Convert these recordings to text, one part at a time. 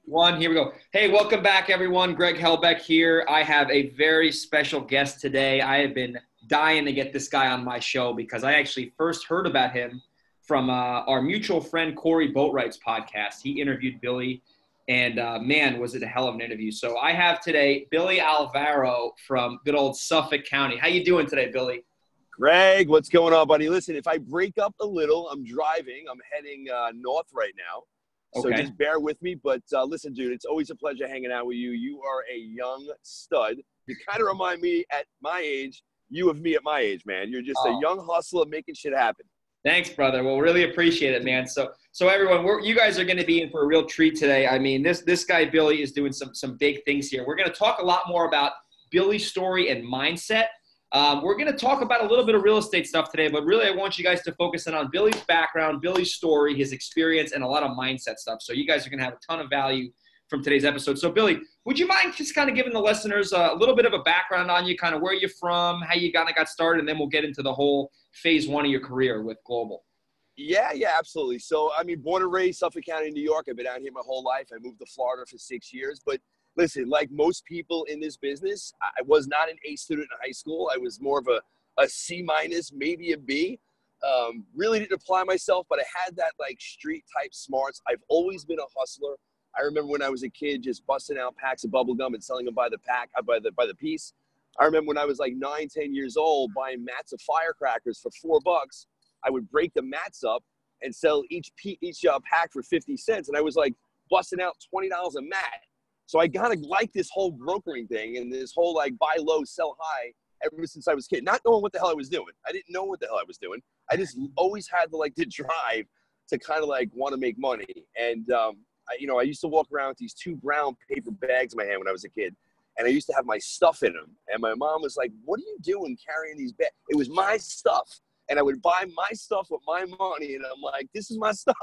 One, here we go. Hey, welcome back, everyone. Greg Helbeck here. I have a very special guest today. I have been dying to get this guy on my show because I actually first heard about him from our mutual friend Corey Boatwright's podcast. He interviewed Billy, and man, was it a hell of an interview. So I have today Billy Alvaro from good old Suffolk County. How you doing today, Billy? Greg, what's going on, buddy? Listen, if I break up a little, I'm driving. I'm heading north right now. So Okay. just bear with me. But listen, dude, it's always a pleasure hanging out with you. You are a young stud. You kind of remind me at my age, you of me at my age, man. You're just a young hustler making shit happen. Thanks, brother. Well, really appreciate it, man. So everyone, you guys are going to be in for a real treat today. I mean, this guy, Billy, is doing some big things here. We're going to talk a lot more about Billy's story and mindset. We're going to talk about a little bit of real estate stuff today, but really I want you guys to focus in on Billy's background, Billy's story, his experience, and a lot of mindset stuff. So you guys are going to have a ton of value from today's episode. So, Billy, would you mind just kind of giving the listeners a little bit of a background on you, kind of where you're from, how you kind of got started, and then we'll get into the whole phase one of your career with Global. Yeah, absolutely. So, I mean, born and raised Suffolk County, New York. I've been out here my whole life. I moved to Florida for 6 years, but listen, like most people in this business, I was not an A student in high school. I was more of a C minus, maybe a B. Really didn't apply myself, but I had that like street type smarts. I've always been a hustler. I remember when I was a kid just busting out packs of bubble gum and selling them by the pack, by the piece. I remember when I was like 9, 10 years old buying mats of firecrackers for $4. I would break the mats up and sell each pack for 50 cents. And I was like busting out $20 a mat. So I kind of like this whole brokering thing and this whole like buy low, sell high ever since I was a kid, not knowing what the hell I was doing. I didn't know what the hell I was doing. I just always had the drive to kind of like want to make money. And, I used to walk around with these 2 brown paper bags in my hand when I was a kid. And I used to have my stuff in them. And my mom was like, what are you doing carrying these bags? It was my stuff. And I would buy my stuff with my money. And I'm like, this is my stuff.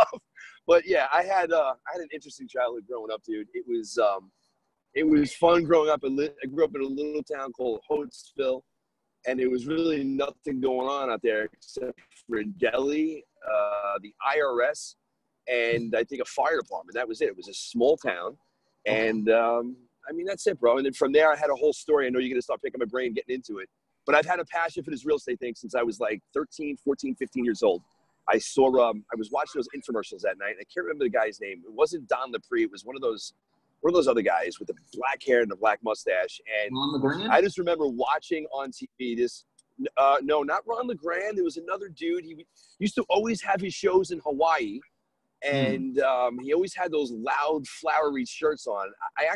But yeah, I had an interesting childhood growing up, dude. It was fun growing up. I grew up in a little town called Hotesville, and there was really nothing going on out there except for a deli, the IRS, and I think a fire department. That was it. It was a small town, and I mean, that's it, bro. And then from there, I had a whole story. I know you're going to start picking my brain, getting into it. But I've had a passion for this real estate thing since I was like 13, 14, 15 years old. I was watching those infomercials that night. I can't remember the guy's name. It wasn't Don Lepre. It was one of those other guys with the black hair and the black mustache. And I just remember watching on TV this, no, not Ron LeGrand. There was another dude. He used to always have his shows in Hawaii. And he always had those loud, flowery shirts on. I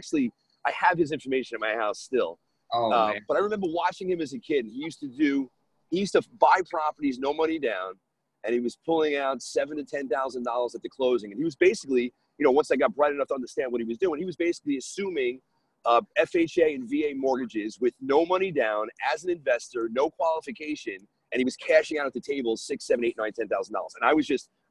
have his information at my house still. But I remember watching him as a kid. He used to buy properties, no money down. And he was pulling out $7,000 to $10,000 at the closing. And he was basically, once I got bright enough to understand what he was doing, he was basically assuming FHA and VA mortgages with no money down as an investor, no qualification, and he was cashing out at the table $6,000, $7,000, $8,000, $9,000, $10,000. And I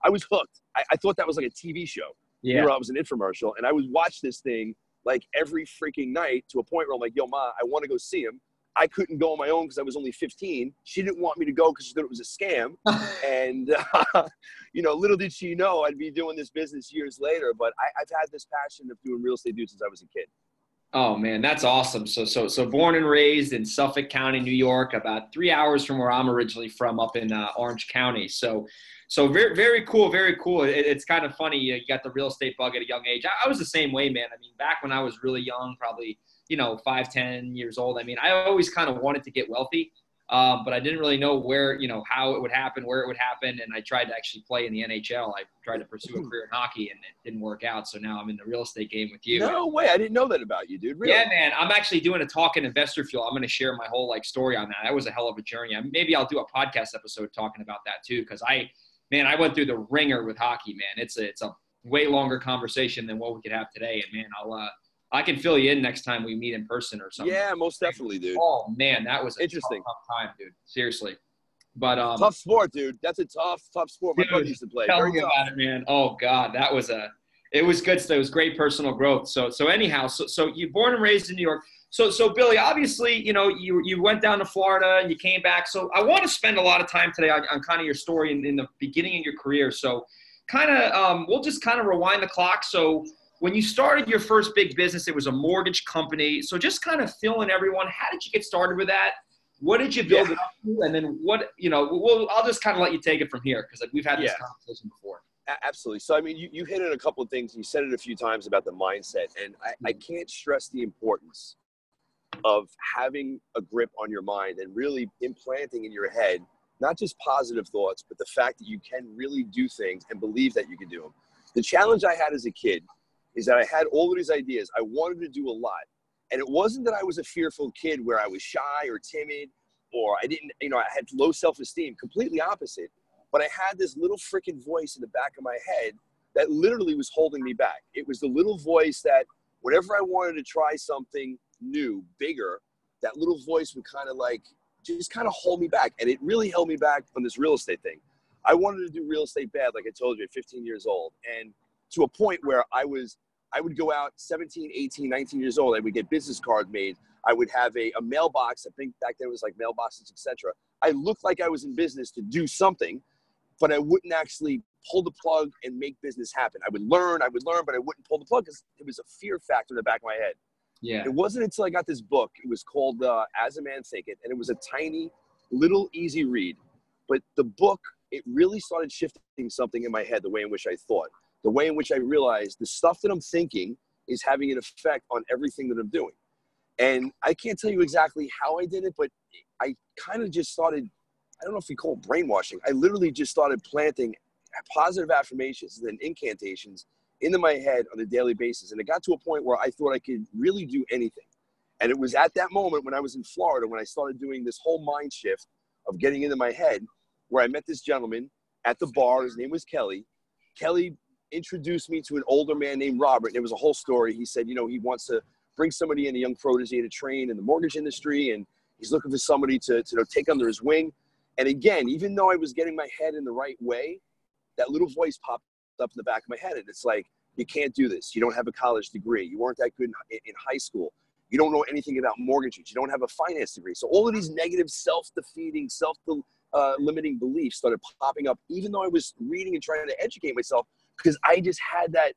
was hooked. I thought that was like a TV show. Yeah. I was an infomercial, and I would watch this thing like every freaking night to a point where I'm like, yo, Ma, I want to go see him. I couldn't go on my own because I was only 15. She didn't want me to go because she thought it was a scam. And, little did she know I'd be doing this business years later. But I've had this passion of doing real estate, dude, since I was a kid. Oh, man, that's awesome. So born and raised in Suffolk County, New York, about 3 hours from where I'm originally from, up in Orange County. So very, very cool, very cool. It's kind of funny. You got the real estate bug at a young age. I was the same way, man. I mean, back when I was really young, probably, 5, 10 years old. I mean, I always kind of wanted to get wealthy, but I didn't really know where, how it would happen, where it would happen. And I tried to actually play in the NHL. I tried to pursue a career in hockey, and it didn't work out. So now I'm in the real estate game with you. No way. I didn't know that about you, dude. Really? Yeah, man. I'm actually doing a talk in Investor Fuel. I'm going to share my whole story on that. That was a hell of a journey. Maybe I'll do a podcast episode talking about that too, because I went through the ringer with hockey, man. It's a way longer conversation than what we could have today. And man, I can fill you in next time we meet in person or something. Yeah, most definitely, dude. Oh man, that was interesting. tough time, dude. Seriously. But tough sport, dude. That's a tough sport. My brother used to play. Tell me about it, man. Oh God, it was good stuff. It was great personal growth. So anyhow, so you're born and raised in New York. So Billy, obviously, you went down to Florida and you came back. So I want to spend a lot of time today on kind of your story in the beginning of your career. So we'll just kind of rewind the clock. So when you started your first big business, it was a mortgage company. So just kind of fill in everyone. How did you get started with that? What did you build it up to? And then what, I'll just kind of let you take it from here because we've had this conversation before. Absolutely. So, I mean, you hit on a couple of things. You said it a few times about the mindset. And I can't stress the importance of having a grip on your mind and really implanting in your head, not just positive thoughts, but the fact that you can really do things and believe that you can do them. The challenge I had as a kid is that I had all of these ideas. I wanted to do a lot. And it wasn't that I was a fearful kid where I was shy or timid or I didn't, I had low self-esteem, completely opposite. But I had this little freaking voice in the back of my head that literally was holding me back. It was the little voice that whenever I wanted to try something new, bigger, that little voice would kind of just kind of hold me back. And it really held me back on this real estate thing. I wanted to do real estate bad, like I told you, at 15 years old. And to a point where I would go out 17, 18, 19 years old. I would get business cards made. I would have a mailbox. I think back then it was like mailboxes, etc. I looked like I was in business to do something, but I wouldn't actually pull the plug and make business happen. I would learn, but I wouldn't pull the plug because it was a fear factor in the back of my head. Yeah. It wasn't until I got this book. It was called As a Man Thinketh, and it was a tiny, little, easy read. But the book, it really started shifting something in my head, the way in which I thought, the way in which I realized the stuff that I'm thinking is having an effect on everything that I'm doing. And I can't tell you exactly how I did it, but I kind of just started, I don't know if we call it brainwashing. I literally just started planting positive affirmations and incantations into my head on a daily basis. And it got to a point where I thought I could really do anything. And it was at that moment when I was in Florida, when I started doing this whole mind shift of getting into my head, where I met this gentleman at the bar. His name was Kelly. Kelly introduced me to an older man named Robert. And it was a whole story. He said, he wants to bring somebody in, a young protege to train in the mortgage industry. And he's looking for somebody to take under his wing. And again, even though I was getting my head in the right way, that little voice popped up in the back of my head. And it's like, you can't do this. You don't have a college degree. You weren't that good in high school. You don't know anything about mortgages. You don't have a finance degree. So all of these negative, self-defeating, self-limiting beliefs started popping up, even though I was reading and trying to educate myself, because I just had that,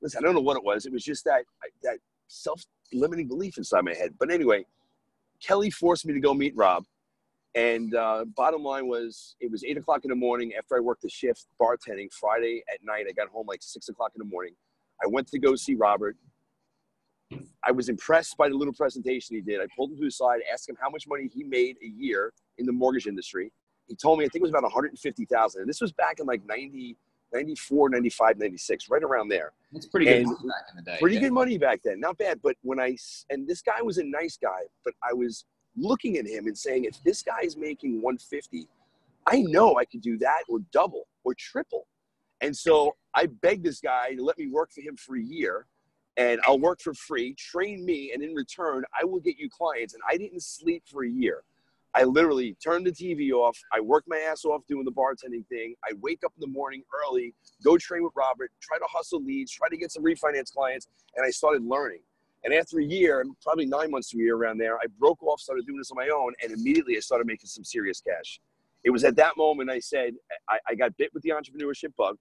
listen, I don't know what it was. It was just that self-limiting belief inside my head. But anyway, Kelly forced me to go meet Rob. And bottom line was, it was 8 o'clock in the morning after I worked the shift bartending. Friday at night, I got home like 6 o'clock in the morning. I went to go see Robert. I was impressed by the little presentation he did. I pulled him to the side, asked him how much money he made a year in the mortgage industry. He told me, I think it was about $150,000. And this was back in like 94, 95, 96, right around there. That's pretty good money back in the day. Pretty good money back then, not bad. But and this guy was a nice guy, but I was looking at him and saying, if this guy is making 150, I know I could do that or double or triple. And so I begged this guy to let me work for him for a year, and I'll work for free, train me, and in return, I will get you clients. And I didn't sleep for a year. I literally turned the TV off. I worked my ass off doing the bartending thing. I wake up in the morning early, go train with Robert, try to hustle leads, try to get some refinance clients, and I started learning. And after a year, probably 9 months to a year around there, I broke off, started doing this on my own, and immediately I started making some serious cash. It was at that moment I said, I got bit with the entrepreneurship bug,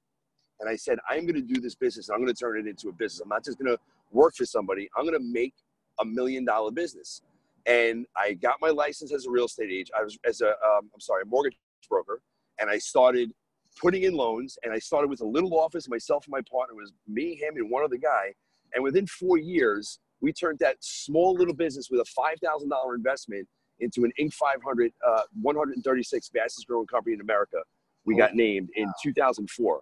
and I said, I'm going to do this business, and I'm going to turn it into a business. I'm not just going to work for somebody. I'm going to make $1 million business. And I got my license as a real estate agent. I was a mortgage broker, and I started putting in loans, and I started with a little office. Myself and my partner was me, him, and one other guy. And within 4 years, we turned that small little business with a $5,000 investment into an Inc. 500, 136 fastest growing company in America. We got named in 2004.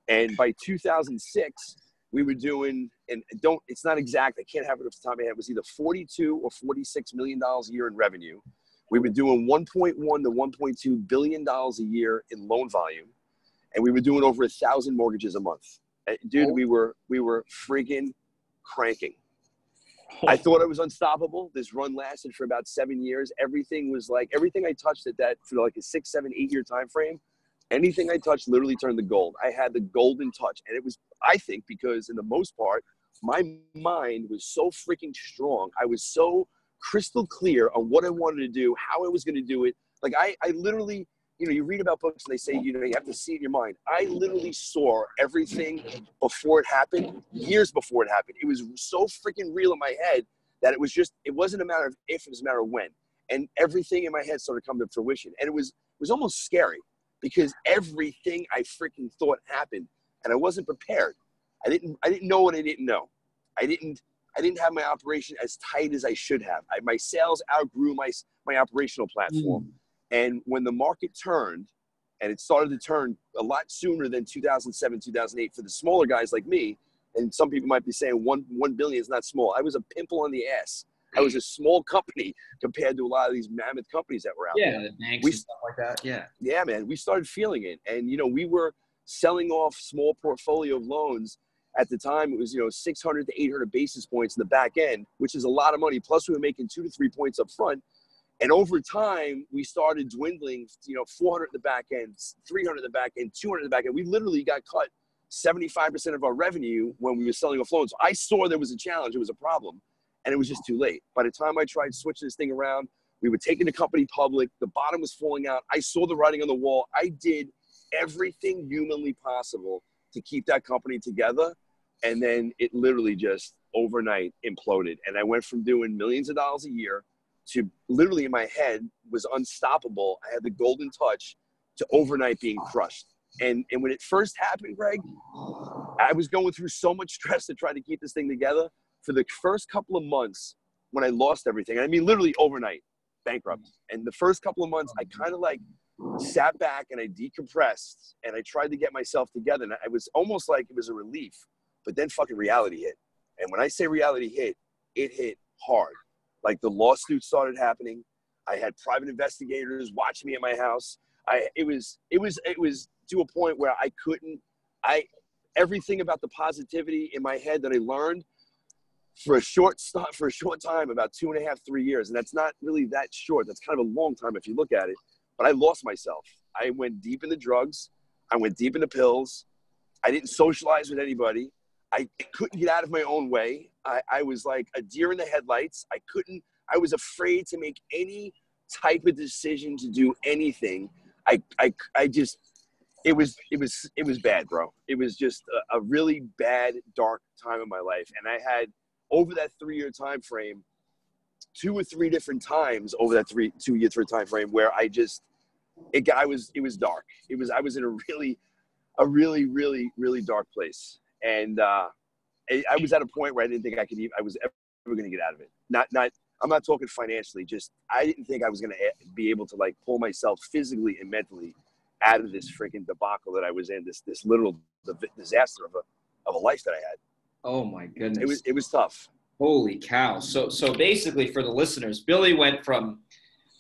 And by 2006, we were doing, and it's not exact, I can't have it off the top of my head, it was either 42 or $46 million a year in revenue. We were doing 1.1 to 1.2 billion dollars a year in loan volume. And we were doing over 1,000 mortgages a month. Dude, we were freaking cranking. I thought I was unstoppable. This run lasted for about 7 years. Everything I touched at that for like a 6, 7, 8 year time frame, anything I touched literally turned to gold. I had the golden touch. And it was, I think, because in the most part, my mind was so freaking strong. I was so crystal clear on what I wanted to do, how I was going to do it. Like I literally, you read about books and they say, you have to see it in your mind. I literally saw everything before it happened, years before it happened. It was so freaking real in my head that it wasn't a matter of if, it was a matter of when. And everything in my head started coming to fruition. And it was almost scary because everything I freaking thought happened and I wasn't prepared. I didn't know what I didn't know. I didn't have my operation as tight as I should have. My sales outgrew my operational platform. And when the market turned, and it started to turn a lot sooner than 2007, 2008 for the smaller guys like me, and some people might be saying 1 billion is not small. I was a pimple on the ass. I was a small company compared to a lot of these mammoth companies that were out there. Yeah, the banks and stuff like that. Yeah. Yeah, man. We started feeling it. And, we were selling off small portfolio of loans. At the time, it was, 600 to 800 basis points in the back end, which is a lot of money. Plus, we were making 2 to 3 points up front. And over time, we started dwindling, 400 in the back end, 300 in the back end, 200 in the back end. We literally got cut 75% of our revenue when we were selling off loans. I saw there was a challenge. It was a problem. And it was just too late. By the time I tried switching this thing around, we were taking the company public. The bottom was falling out. I saw the writing on the wall. I did everything humanly possible to keep that company together. And then it literally just overnight imploded. And I went from doing millions of dollars a year to literally in my head was unstoppable. I had the golden touch to overnight being crushed. And when it first happened, Greg, I was going through so much stress to try to keep this thing together. For the first couple of months when I lost everything, I mean, literally overnight, bankrupt. And the first couple of months, I kind of like sat back and I decompressed and I tried to get myself together. And I was almost like it was a relief, but then fucking reality hit. And when I say reality hit, it hit hard. Like the lawsuits started happening. I had private investigators watching me at my house. It was to a point where everything about the positivity in my head that I learned for a short time, about 2.5, 3 years. And that's not really that short. That's kind of a long time if you look at it. But I lost myself. I went deep into drugs. I went deep into pills. I didn't socialize with anybody. I couldn't get out of my own way. I was like a deer in the headlights. I was afraid to make any type of decision to do anything. It was bad, bro. It was just a really bad, dark time in my life. And I had, over that 3-year time frame, 2 or 3 different times over that 2-year time frame where it was dark. I was in a really, really, really dark place. And I was at a point where I didn't think I was ever going to get out of it. I'm not talking financially, just I didn't think I was going to be able to like pull myself physically and mentally out of this freaking debacle that I was in, this literal disaster of a life that I had. Oh my goodness. It was tough. Holy cow. So basically for the listeners, Billy went from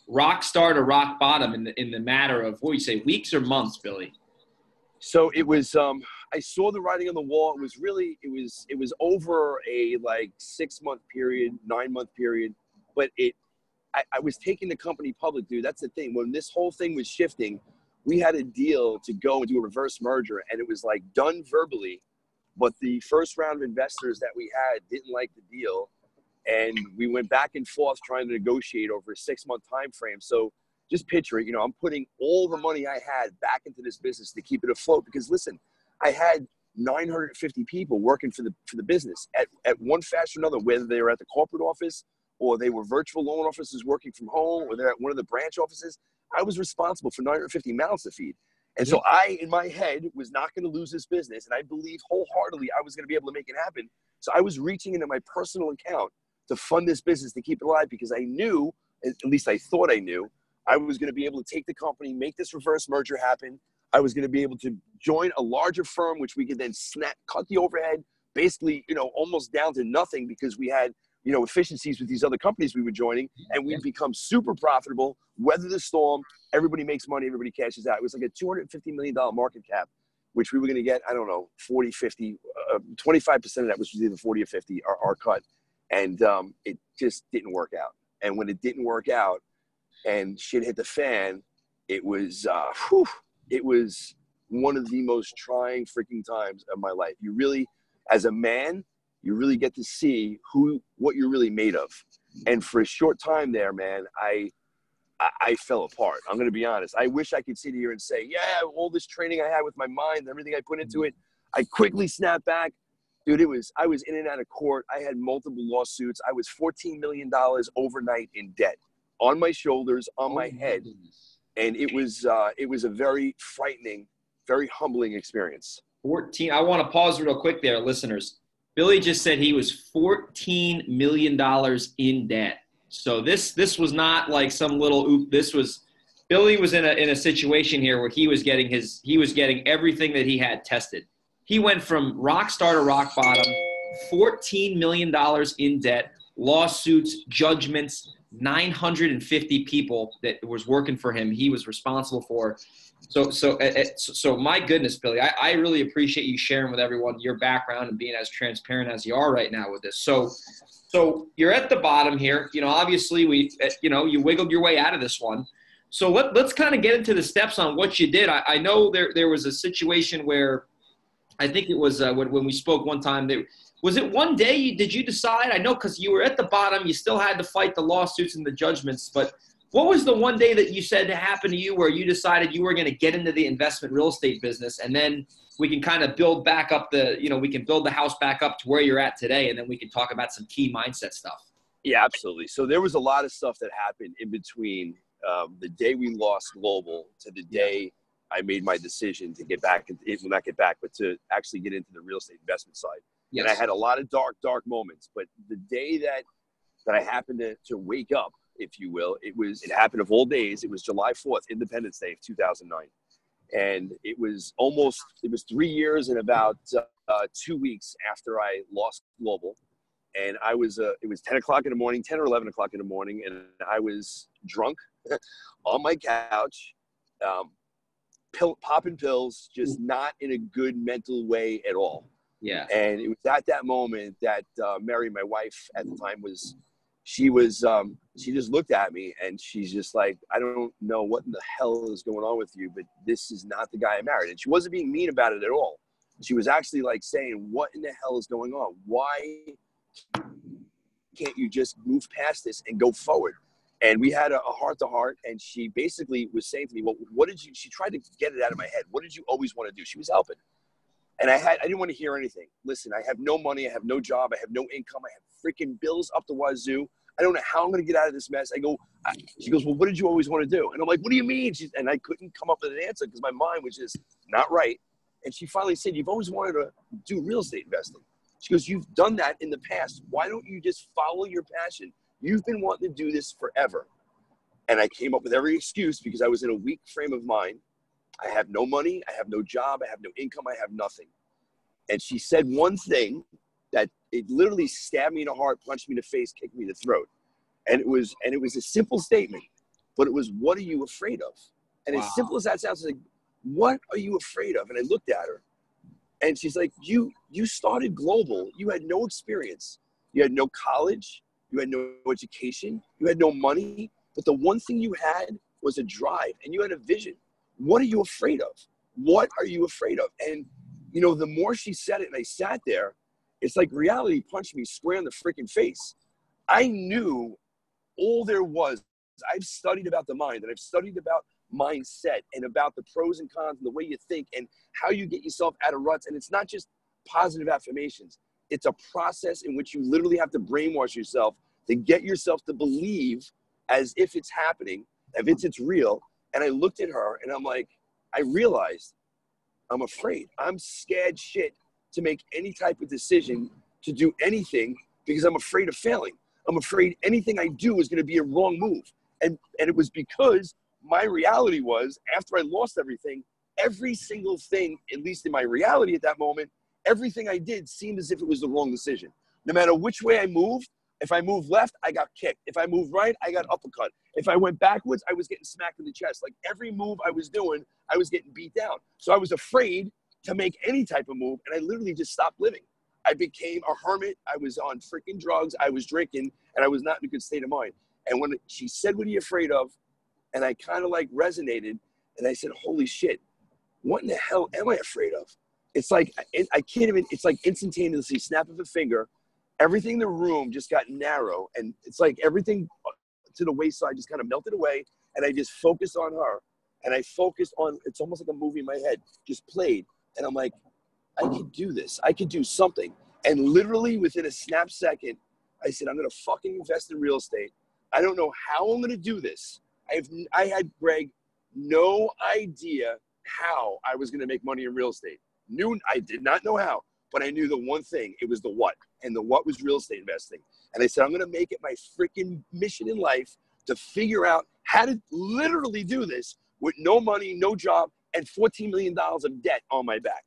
rock star to rock bottom in the matter of, what would you say, weeks or months, Billy? So it was, I saw the writing on the wall. It was over a like 6-month period, 9-month period, but I was taking the company public, dude. That's the thing. When this whole thing was shifting, we had a deal to go and do a reverse merger, and it was like done verbally, but the first round of investors that we had didn't like the deal, and we went back and forth trying to negotiate over a 6-month time frame. So just picture it, I'm putting all the money I had back into this business to keep it afloat, because listen, I had 950 people working for the business at one fashion or another, whether they were at the corporate office or they were virtual loan officers working from home, or they're at one of the branch offices. I was responsible for 950 mouths to feed. And so I, in my head, was not going to lose this business. And I believed wholeheartedly I was going to be able to make it happen. So I was reaching into my personal account to fund this business, to keep it alive, because I knew, at least I thought I knew, I was going to be able to take the company, make this reverse merger happen. I was going to be able to join a larger firm, which we could then cut the overhead, basically, almost down to nothing, because we had, efficiencies with these other companies we were joining, and we'd become super profitable, weather the storm, everybody makes money, everybody cashes out. It was like a $250 million market cap, which we were going to get, I don't know, 40, 50, 25% of that was either 40 or 50, our cut. And it just didn't work out. And when it didn't work out and shit hit the fan, it was one of the most trying freaking times of my life. You really, as a man, you really get to see what you're really made of. And for a short time there, man, I I fell apart. I'm going to be honest. I wish I could sit here and say, yeah, all this training I had with my mind, everything I put into it, I quickly snapped back. Dude, I was in and out of court. I had multiple lawsuits. I was $14 million overnight in debt on my shoulders, on my head. And it was a very frightening, very humbling experience. 14. I want to pause real quick there, listeners. Billy just said he was $14 million in debt. So this was not like some little oop. Billy was in a situation here where he was getting everything that he had tested. He went from rock star to rock bottom, $14 million in debt, lawsuits, judgments, 950 people that was working for him. He was responsible for. So my goodness, Billy, I really appreciate you sharing with everyone your background and being as transparent as you are right now with this. So you're at the bottom here. Obviously you wiggled your way out of this one. So let's kind of get into the steps on what you did. I know there was a situation where I think it was when we spoke one time. Was it one day did you decide? I know because you were at the bottom. You still had to fight the lawsuits and the judgments. But what was the one day that you said happened to you where you decided you were going to get into the investment real estate business, and then we can kind of build back up we can build the house back up to where you're at today, and then we can talk about some key mindset stuff. Yeah, absolutely. So there was a lot of stuff that happened in between the day we lost Global to the day I made my decision to get back, not get back, but to actually get into the real estate investment side. Yes. And I had a lot of dark moments, but the day that I happened to wake up, if you will, it happened of all days. It was July 4th, Independence Day of 2009. And it was 3 years and about 2 weeks after I lost Global. And it was 10 o'clock in the morning, 10 or 11 o'clock in the morning. And I was drunk on my couch, popping pills, just not in a good mental way at all. Yeah. And it was at that moment that Mary, my wife at the time, she just looked at me and she's just like, I don't know what in the hell is going on with you, but this is not the guy I married. And she wasn't being mean about it at all. She was actually like saying, what in the hell is going on? Why can't you just move past this and go forward? And we had a heart-to-heart, and she basically was saying to me, well, she tried to get it out of my head. What did you always want to do? She was helping. And I didn't want to hear anything. Listen, I have no money. I have no job. I have no income. I have freaking bills up the wazoo. I don't know how I'm going to get out of this mess. She goes, well, what did you always want to do? And I'm like, what do you mean? And I couldn't come up with an answer because my mind was just not right. And she finally said, you've always wanted to do real estate investing. She goes, you've done that in the past. Why don't you just follow your passion? You've been wanting to do this forever. And I came up with every excuse because I was in a weak frame of mind. I have no money. I have no job. I have no income. I have nothing. And she said one thing that it literally stabbed me in the heart, punched me in the face, kicked me in the throat. And it was a simple statement, but it was, what are you afraid of? And As simple as that sounds, like, what are you afraid of? And I looked at her and she's like, you started Global. You had no experience. You had no college. You had no education. You had no money. But the one thing you had was a drive and you had a vision. What are you afraid of? What are you afraid of? And, the more she said it and I sat there, it's like reality punched me square in the freaking face. I knew all there was. I've studied about the mind and I've studied about mindset and about the pros and cons and the way you think and how you get yourself out of ruts. And it's not just positive affirmations. It's a process in which you literally have to brainwash yourself to get yourself to believe as if it's happening, as if it's real. And I looked at her and I'm like, I realized I'm afraid. I'm scared shit to make any type of decision, to do anything, because I'm afraid of failing. I'm afraid anything I do is going to be a wrong move. And it was because my reality was, after I lost everything, every single thing, at least in my reality at that moment, everything I did seemed as if it was the wrong decision. No matter which way I moved, if I moved left, I got kicked. If I moved right, I got uppercut. If I went backwards, I was getting smacked in the chest. Like every move I was doing, I was getting beat down. So I was afraid to make any type of move, and I literally just stopped living. I became a hermit. I was on freaking drugs. I was drinking, and I was not in a good state of mind. And when she said, what are you afraid of? And I kind of like resonated, and I said, holy shit, what in the hell am I afraid of? It's like, I can't even, it's like instantaneously, snap of a finger, everything in the room just got narrow. And it's like everything to the wayside just kind of melted away. And I just focused on her. And I focused on, it's almost like a movie in my head, just played. And I'm like, I could do this. I could do something. And literally within a snap second, I said, I'm going to fucking invest in real estate. I don't know how I'm going to do this. I had, Greg, no idea how I was going to make money in real estate. I did not know how, but I knew the one thing. It was the what. And the what was real estate investing. And I said, I'm going to make it my freaking mission in life to figure out how to literally do this with no money, no job, and $14 million of debt on my back.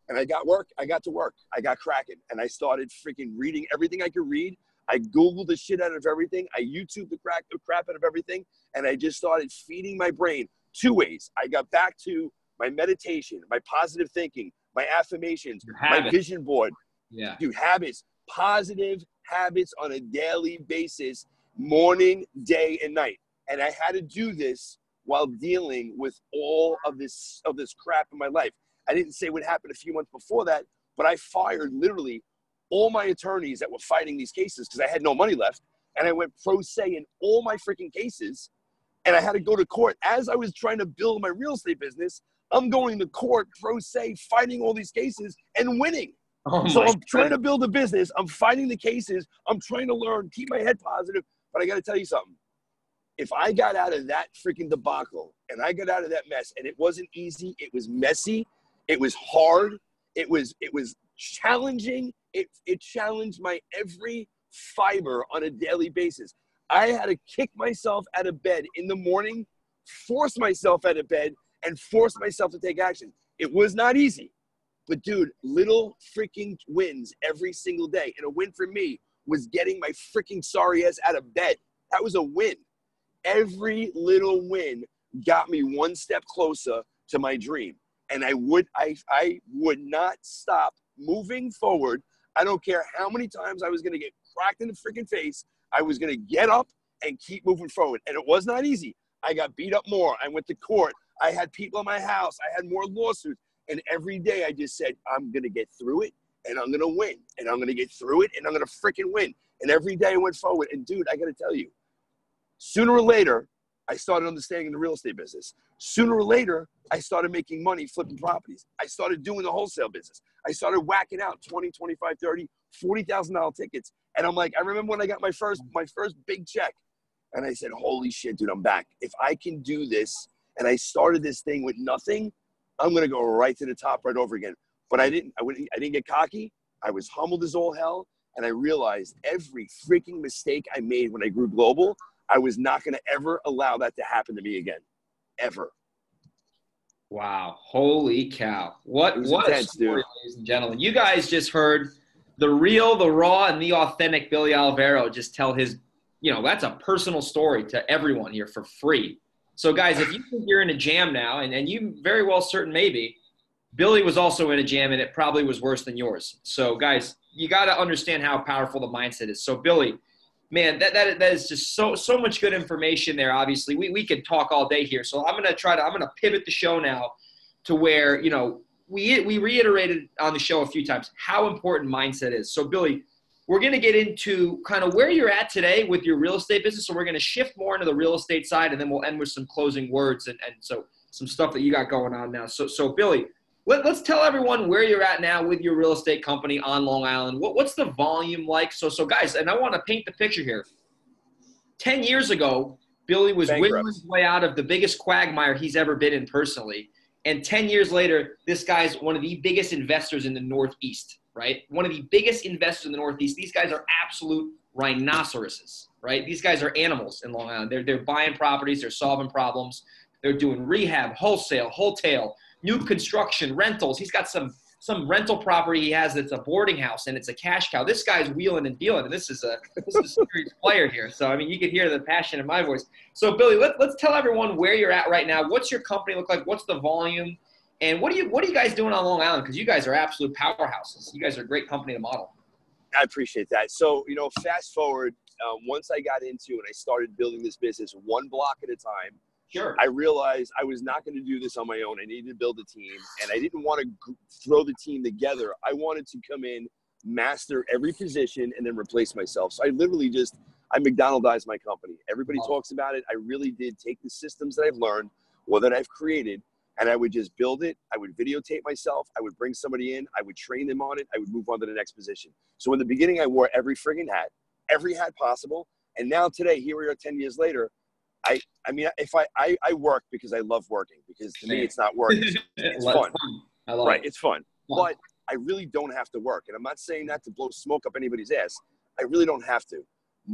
And I got to work. I got cracking. And I started freaking reading everything I could read. I Googled the shit out of everything. I YouTubed the crap out of everything. And I just started feeding my brain two ways. I got back to my meditation, my positive thinking, my affirmations, my vision board. Yeah. Dude, habits, positive habits on a daily basis, morning, day, and night. And I had to do this while dealing with all of this crap in my life. I didn't say what happened a few months before that, but I fired literally all my attorneys that were fighting these cases because I had no money left. And I went pro se in all my freaking cases. And I had to go to court. As I was trying to build my real estate business, I'm going to court pro se, fighting all these cases and winning. So I'm trying to build a business. I'm fighting the cases. I'm trying to learn, keep my head positive. But I got to tell you something. If I got out of that freaking debacle and I got out of that mess, and it wasn't easy, it was messy, it was hard, it was challenging, it challenged my every fiber on a daily basis. I had to kick myself out of bed in the morning, force myself out of bed, and force myself to take action. It was not easy, but dude, little freaking wins every single day. And a win for me was getting my freaking sorry ass out of bed. That was a win. Every little win got me one step closer to my dream. And I would not stop moving forward. I don't care how many times I was going to get cracked in the freaking face. I was going to get up and keep moving forward. And it was not easy. I got beat up more. I went to court. I had people in my house. I had more lawsuits. And every day I just said, I'm going to get through it and I'm going to win. And I'm going to get through it and I'm going to freaking win. And every day I went forward. And dude, I got to tell you, sooner or later, I started understanding the real estate business. Sooner or later, I started making money flipping properties. I started doing the wholesale business. I started whacking out 20, 25, 30, $40,000 tickets. And I'm like, I remember when I got my first big check. And I said, holy shit, dude, I'm back. If I can do this, and I started this thing with nothing, I'm going to go right to the top right over again. But I didn't get cocky. I was humbled as all hell. And I realized every freaking mistake I made when I grew global, I was not going to ever allow that to happen to me again. Ever. Wow. Holy cow. What intense, a story, ladies and gentlemen. You guys just heard the real, the raw, and the authentic Billy Alvaro just tell his, that's a personal story to everyone here for free. So, guys, if you think you're in a jam now, and you very well certain maybe, Billy was also in a jam, and it probably was worse than yours. So, guys, you got to understand how powerful the mindset is. So, Billy, man, that is just so much good information there. Obviously, we could talk all day here. So I'm gonna pivot the show now to where we reiterated on the show a few times how important mindset is. So Billy, we're gonna get into kind of where you're at today with your real estate business. So we're gonna shift more into the real estate side, and then we'll end with some closing words and so some stuff that you got going on now. So Billy, let's tell everyone where you're at now with your real estate company on Long Island. What's the volume like? So guys, and I want to paint the picture here. 10 years ago, Billy was wiggling his way out of the biggest quagmire he's ever been in personally. And 10 years later, this guy's one of the biggest investors in the Northeast, right? One of the biggest investors in the Northeast. These guys are absolute rhinoceroses, right? These guys are animals in Long Island. They're buying properties. They're solving problems. They're doing rehab, wholesale, new construction, rentals. He's got some rental property he has that's a boarding house, and it's a cash cow. This guy's wheeling and dealing, and this is a serious player here. So, I mean, you can hear the passion in my voice. So, Billy, let's tell everyone where you're at right now. What's your company look like? What's the volume? And what are you guys doing on Long Island? Because you guys are absolute powerhouses. You guys are a great company to model. I appreciate that. So, fast forward, once I got into and I started building this business one block at a time, sure, I realized I was not going to do this on my own. I needed to build a team, and I didn't want to throw the team together. I wanted to come in, master every position, and then replace myself. So I literally I McDonaldized my company. Everybody talks about it. I really did take the systems that I've learned or that I've created, and I would just build it. I would videotape myself. I would bring somebody in. I would train them on it. I would move on to the next position. So in the beginning, I wore every friggin' hat, every hat possible. And now today, here we are 10 years later. I mean, if I work because I love working, because to me, it's not work. It's fun. I love it. It's fun. But I really don't have to work. And I'm not saying that to blow smoke up anybody's ass. I really don't have to.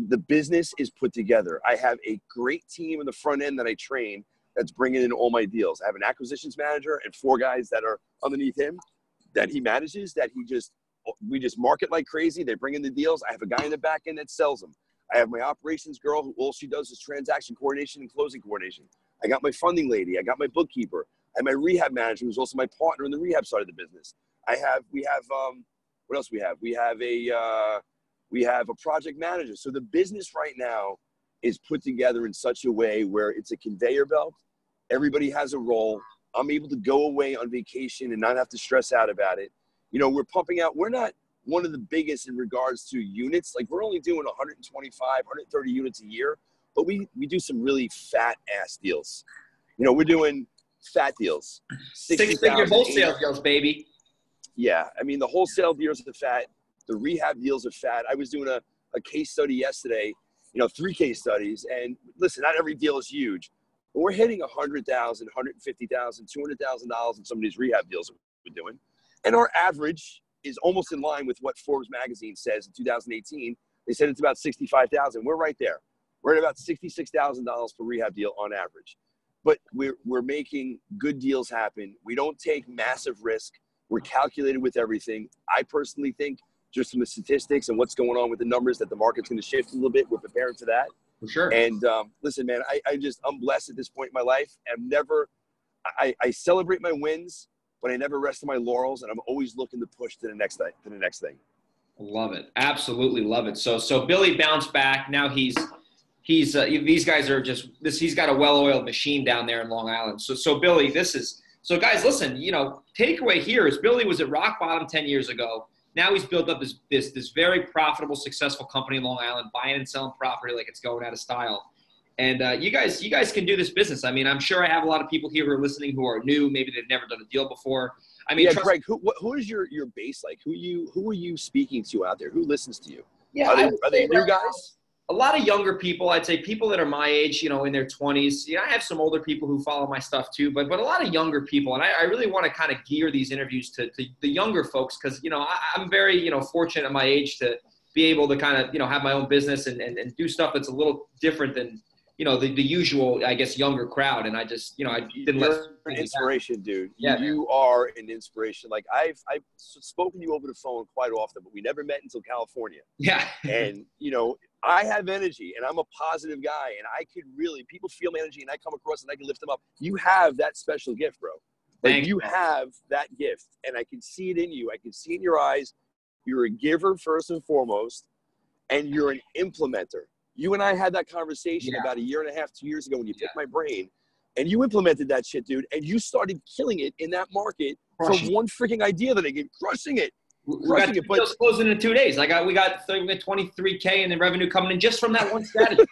The business is put together. I have a great team in the front end that I train that's bringing in all my deals. I have an acquisitions manager and 4 guys that are underneath him that he manages, that we just market like crazy. They bring in the deals. I have a guy in the back end that sells them. I have my operations girl who all she does is transaction coordination and closing coordination. I got my funding lady. I got my bookkeeper. I have my rehab manager who's also my partner in the rehab side of the business. We have what else we have? We have a project manager. So the business right now is put together in such a way where it's a conveyor belt. Everybody has a role. I'm able to go away on vacation and not have to stress out about it. You know, we're pumping out. We're not one of the biggest in regards to units. Like we're only doing 125, 130 units a year, but we do some really fat ass deals. You know, we're doing fat deals. 6-figure wholesale deals, baby. Yeah. I mean, the wholesale deals are fat. The rehab deals are fat. I was doing a case study yesterday, 3 case studies. And listen, not every deal is huge, but we're hitting $100,000, $150,000, $200,000 in some of these rehab deals that we're doing. And our average is almost in line with what Forbes magazine says in 2018. They said it's about 65,000. We're right there. We're at about $66,000 per rehab deal on average. But we're making good deals happen. We don't take massive risk. We're calculated with everything. I personally think just from the statistics and what's going on with the numbers that the market's going to shift a little bit. We're preparing for that. For sure. And listen, man, I'm blessed at this point in my life. I celebrate my wins, but I never rest on my laurels, and I'm always looking to push to the next thing. Love it. Absolutely love it. So Billy bounced back. Now these guys are he's got a well-oiled machine down there in Long Island. So Billy, so guys, listen, takeaway here is Billy was at rock bottom 10 years ago. Now he's built up this very profitable, successful company in Long Island, buying and selling property like it's going out of style. And you guys can do this business. I mean, I'm sure I have a lot of people here who are listening who are new. Maybe they've never done a deal before. I mean, Greg, who is your base like? Who are you speaking to out there? Who listens to you? Yeah, are they new guys? A lot of younger people. I'd say people that are my age, in their 20s. I have some older people who follow my stuff too, but a lot of younger people. And I really want to kind of gear these interviews to the younger folks because, I'm very, fortunate at my age to be able to kind of, have my own business and do stuff that's a little different than, the usual, I guess, younger crowd. And I just, I didn't let an inspiration, dude. Yeah, you are an inspiration. Like I've spoken to you over the phone quite often, but we never met until California. Yeah. And, I have energy and I'm a positive guy and I could really, people feel my energy and I come across and I can lift them up. You have that special gift, bro. Like you have that gift and I can see it in you. I can see it in your eyes. You're a giver first and foremost, and you're an implementer. You and I had that conversation about 1.5 years, 2 years ago when you picked my brain and you implemented that shit, dude. And you started killing it in that market from one freaking idea that I gave, crushing it. We got deals closing in 2 days. We got 23K in the revenue coming in just from that one strategy.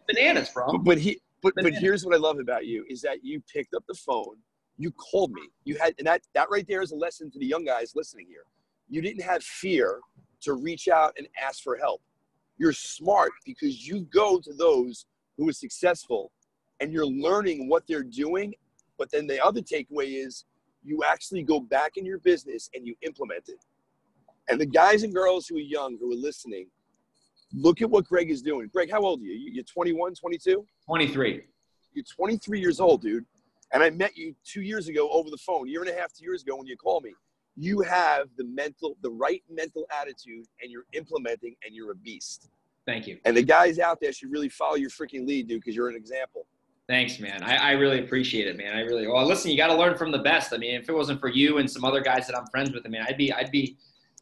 Bananas, bro. But here's what I love about you is that you picked up the phone, you called me, and that right there is a lesson to the young guys listening here. You didn't have fear to reach out and ask for help. You're smart because you go to those who are successful and you're learning what they're doing. But then the other takeaway is you actually go back in your business and you implement it. And the guys and girls who are young, who are listening, look at what Greg is doing. Greg, how old are you? You're 21, 22? 23. You're 23 years old, dude. And I met you 2 years ago over the phone, 1.5 years, 2 years ago when you called me. You have the right mental attitude and you're implementing and you're a beast. Thank you. And the guys out there should really follow your freaking lead, dude, because you're an example. Thanks, man. I really appreciate it, man. Well, listen, you got to learn from the best. I mean, if it wasn't for you and some other guys that I'm friends with, I mean, I'd be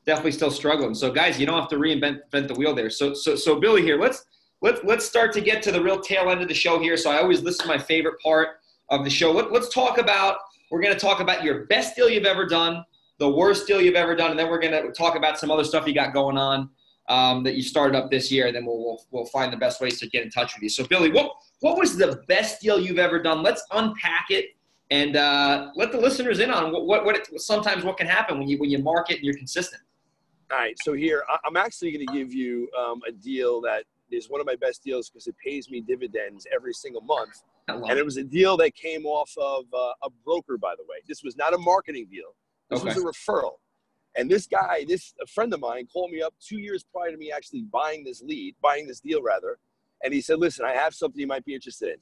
definitely still struggling. So guys, you don't have to reinvent the wheel there. So Billy here, let's start to get to the real tail end of the show here. So I always list my favorite part of the show. We're going to talk about your best deal you've ever done, the worst deal you've ever done, and then we're going to talk about some other stuff you got going on. that you started up this year, and then we'll find the best ways to get in touch with you. So, Billy, what was the best deal you've ever done? Let's unpack it and let the listeners in on sometimes what can happen when you market and you're consistent. All right, so here I'm actually going to give you a deal that is one of my best deals because it pays me dividends every single month. And it was a deal that came off of a broker, by the way. This was not a marketing deal. This was a referral. And this guy, a friend of mine, called me up 2 years prior to me actually buying this deal. And he said, listen, I have something you might be interested in.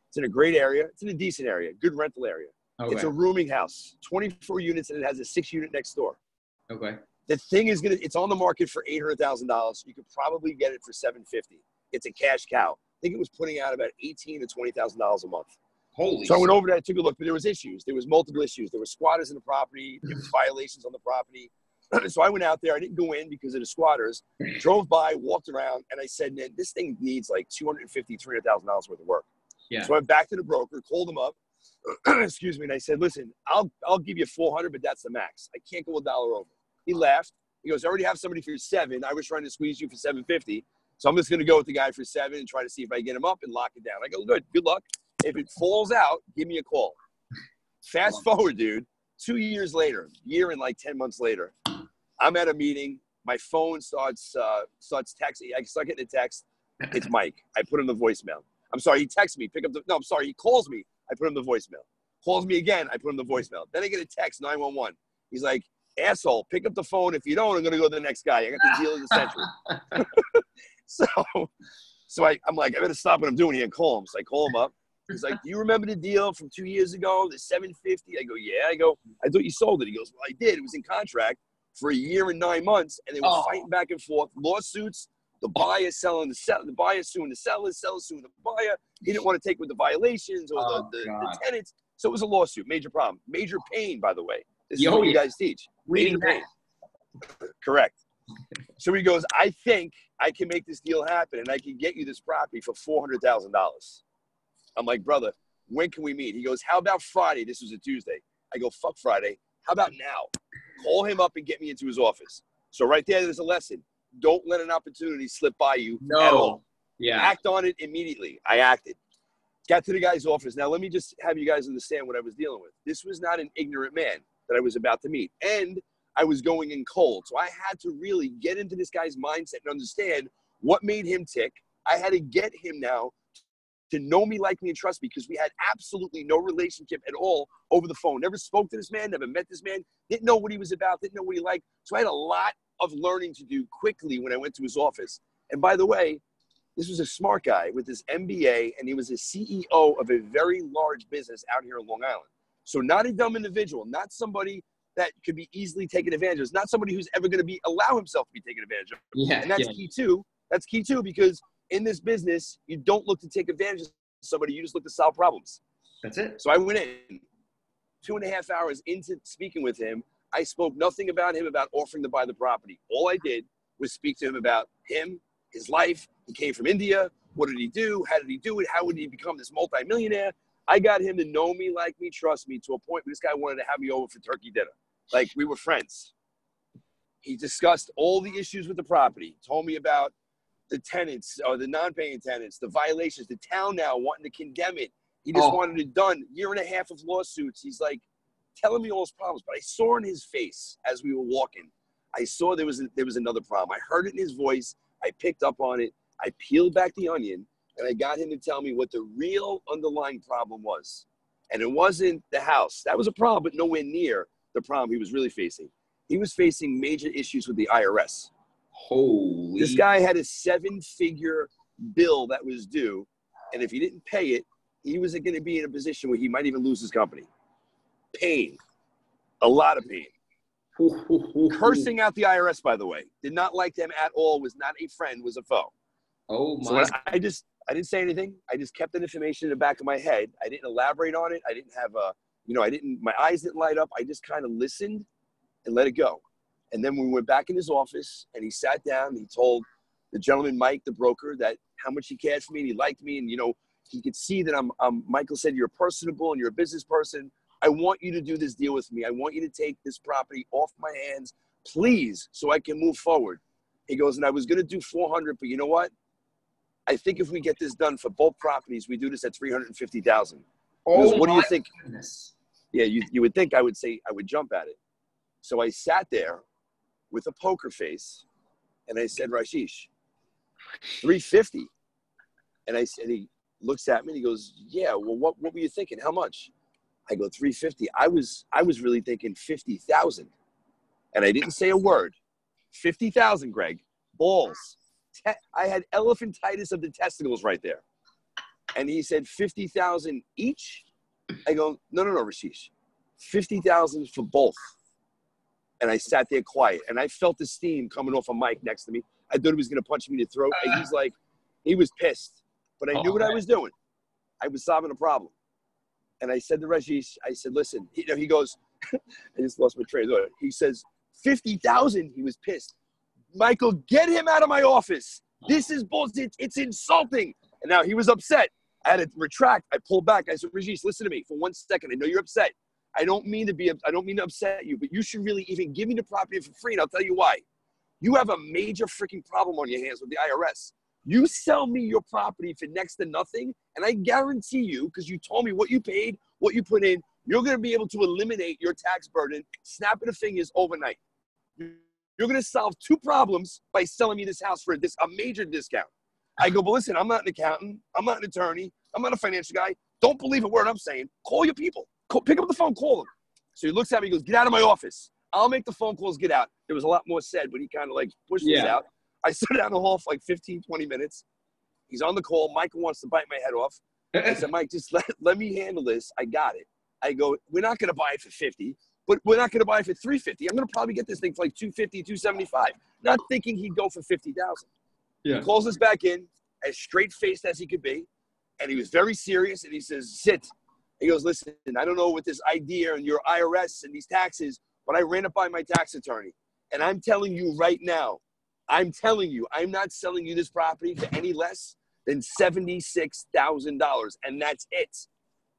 It's in a great area. It's in a decent area, good rental area. Okay. It's a rooming house, 24 units, and it has a 6-unit next door. Okay. The thing is it's on the market for $800,000. You could probably get it for $750,000. It's a cash cow. I think it was putting out about $18,000 to $20,000 a month. Holy. So I went over there, I took a look, but there was issues. There was multiple issues. There were squatters in the property. There was violations on the property. So I went out there. I didn't go in because of the squatters. Drove by, walked around, and I said, man, this thing needs like $250,000, $300,000 worth of work. Yeah. So I went back to the broker, called him up, excuse me, and I said, listen, I'll give you $400,000, but that's the max. I can't go $1 over. He laughed. He goes, I already have somebody for $7,000. I was trying to squeeze you for $750,000. So I'm just going to go with the guy for $7,000 and try to see if I get him up and lock it down. I go, good luck. If it falls out, give me a call. Fast forward, dude. 2 years later, year and like 10 months later, I'm at a meeting. My phone starts texting. I start getting a text. It's Mike. I put him the voicemail. I'm sorry. He texts me. I'm sorry. He calls me. I put him the voicemail. Calls me again. I put him the voicemail. Then I get a text, 911. He's like, asshole, pick up the phone. If you don't, I'm going to go to the next guy. I got the deal of the century. So I'm like, I better stop what I'm doing here and call him. So I call him up. He's like, do you remember the deal from 2 years ago, the $750,000? I go, yeah. I go, I thought you sold it. He goes, well, I did. It was in contract for 1 year and 9 months, and they were fighting back and forth, lawsuits. The buyer selling the buyer suing the seller suing the buyer. He didn't want to take with the violations or the tenants. So it was a lawsuit, major problem, major pain, by the way. This is what you guys teach. Major pain. Correct. So he goes, I think I can make this deal happen, and I can get you this property for $400,000. I'm like, brother, when can we meet? He goes, how about Friday? This was a Tuesday. I go, fuck Friday. How about now? Call him up and get me into his office. So right there's a lesson. Don't let an opportunity slip by you at all. Yeah. Act on it immediately. I acted. Got to the guy's office. Now, let me just have you guys understand what I was dealing with. This was not an ignorant man that I was about to meet. And I was going in cold. So I had to really get into this guy's mindset and understand what made him tick. I had to get him now to know me, like me, and trust me, because we had absolutely no relationship at all over the phone. Never spoke to this man, never met this man, didn't know what he was about, didn't know what he liked. So I had a lot of learning to do quickly when I went to his office. And by the way, this was a smart guy with his MBA, and he was a CEO of a very large business out here in Long Island. So not a dumb individual, not somebody that could be easily taken advantage of. It's not somebody who's ever going to allow himself to be taken advantage of. Yeah, and that's key too. That's key too, because in this business, you don't look to take advantage of somebody. You just look to solve problems. That's it. So I went in 2.5 hours into speaking with him. I spoke nothing about him about offering to buy the property. All I did was speak to him about him, his life. He came from India. What did he do? How did he do it? How would he become this multimillionaire? I got him to know me, like me, trust me, to a point where this guy wanted to have me over for turkey dinner. Like, we were friends. He discussed all the issues with the property, told me about the tenants or the non-paying tenants, the violations, the town now wanting to condemn it. He just wanted it done. 1.5 years of lawsuits. He's like telling me all his problems, but I saw in his face as we were walking, I saw there was another problem. I heard it in his voice. I picked up on it. I peeled back the onion, and I got him to tell me what the real underlying problem was. And it wasn't the house. That was a problem, but nowhere near the problem he was really facing. He was facing major issues with the IRS. Holy. This guy had a 7-figure bill that was due, and if he didn't pay it, he was going to be in a position where he might even lose his company. Pain. A lot of pain. Cursing out the IRS, by the way. Did not like them at all. Was not a friend. Was a foe. Oh, my. So I didn't say anything. I just kept that information in the back of my head. I didn't elaborate on it. I didn't have my eyes didn't light up. I just kind of listened and let it go. And then we went back in his office, and he sat down, and he told the gentleman, Mike, the broker, that how much he cared for me, and he liked me, and, he could see that Michael said, you're personable, and you're a business person. I want you to do this deal with me. I want you to take this property off my hands, please, so I can move forward. He goes, and I was going to do 400, but you know what? I think if we get this done for both properties, we do this at 350,000. Oh, what do you think? Goodness. Yeah, you would think I would say I would jump at it. So I sat there with a poker face, and I said, Rashish, 350. And I said, he looks at me and he goes, yeah, well, what were you thinking? How much? I go, 350. I was really thinking 50,000. And I didn't say a word. 50,000, Greg. Balls. I had elephantitis of the testicles right there. And he said, 50,000 each? I go, no, Rashish. 50,000 for both. And I sat there quiet. And I felt the steam coming off a mic next to me. I thought he was going to punch me in the throat. And he's like, he was pissed. But I knew what I was doing. I was solving a problem. And I said to Rashish, I said, listen, he goes, I just lost my train of thought. He says, 50,000. He was pissed. Michael, get him out of my office. This is bullshit. It's insulting. And now he was upset. I had to retract. I pulled back. I said, Rashish, listen to me for 1 second. I know you're upset. I don't mean to upset you, but you should really even give me the property for free. And I'll tell you why. You have a major freaking problem on your hands with the IRS. You sell me your property for next to nothing, and I guarantee you, because you told me what you paid, what you put in, you're going to be able to eliminate your tax burden, snapping of fingers overnight. You're going to solve 2 problems by selling me this house for a major discount. I go, but listen, I'm not an accountant. I'm not an attorney. I'm not a financial guy. Don't believe a word I'm saying. Call your people. Pick up the phone, call them. So he looks at me, he goes, get out of my office. I'll make the phone calls, get out. There was a lot more said, but he kind of like pushed this out. I sit down the hall for like 15, 20 minutes. He's on the call. Michael wants to bite my head off. I said, Mike, just let me handle this. I got it. I go, we're not going to buy it for 50, but we're not going to buy it for 350. I'm going to probably get this thing for like 250, 275. Not thinking he'd go for 50,000. Yeah. He calls us back in, as straight-faced as he could be. And he was very serious. And he says, sit. He goes, listen, I don't know what this idea and your IRS and these taxes, but I ran it by my tax attorney. And I'm telling you right now, I'm not selling you this property for any less than $76,000, and that's it.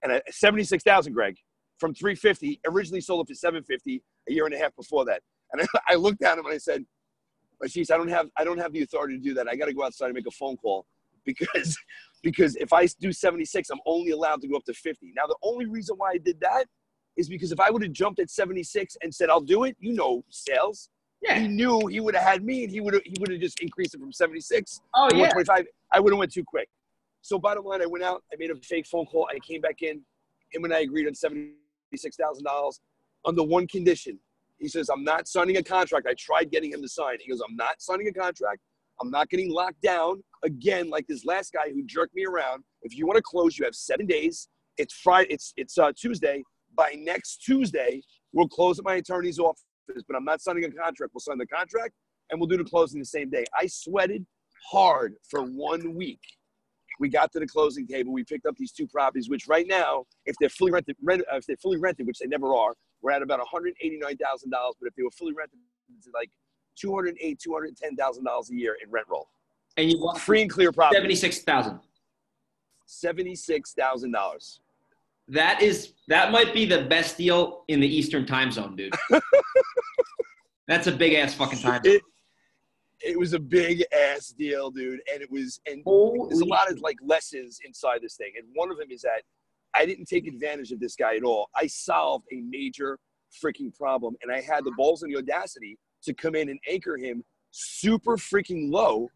And $76,000, Greg, from $350, originally sold it for $750 a year and a half before that. And I looked at him and I said, Ashish, I don't have the authority to do that. I got to go outside and make a phone call because if I do 76, I'm only allowed to go up to 50. Now, the only reason why I did that is because if I would have jumped at 76 and said, I'll do it, sales. Yeah. He knew he would have had me, and he would have just increased it from 76 to 125. I would have went too quick. So bottom line, I went out, I made a fake phone call, I came back in, him and I agreed on $76,000 under one condition. He says, I'm not signing a contract. I tried getting him to sign. He goes, I'm not signing a contract. I'm not getting locked down again like this last guy who jerked me around. If you want to close, you have 7 days. It's Friday. It's Tuesday. By next Tuesday, we'll close at my attorney's office. But I'm not signing a contract. We'll sign the contract, and we'll do the closing the same day. I sweated hard for 1 week. We got to the closing table. We picked up these 2 properties, which right now, if they're fully rented, which they never are, we're at about $189,000. But if they were fully rented, it's like $208,000, $210,000 a year in rent roll. And you want free and clear property. $76,000. $76,000. That might be the best deal in the Eastern time zone, dude. That's a big ass fucking time zone. It was a big ass deal, dude. And there's a lot of like lessons inside this thing. And one of them is that I didn't take advantage of this guy at all. I solved a major freaking problem. And I had the balls and the audacity to come in and anchor him super freaking low.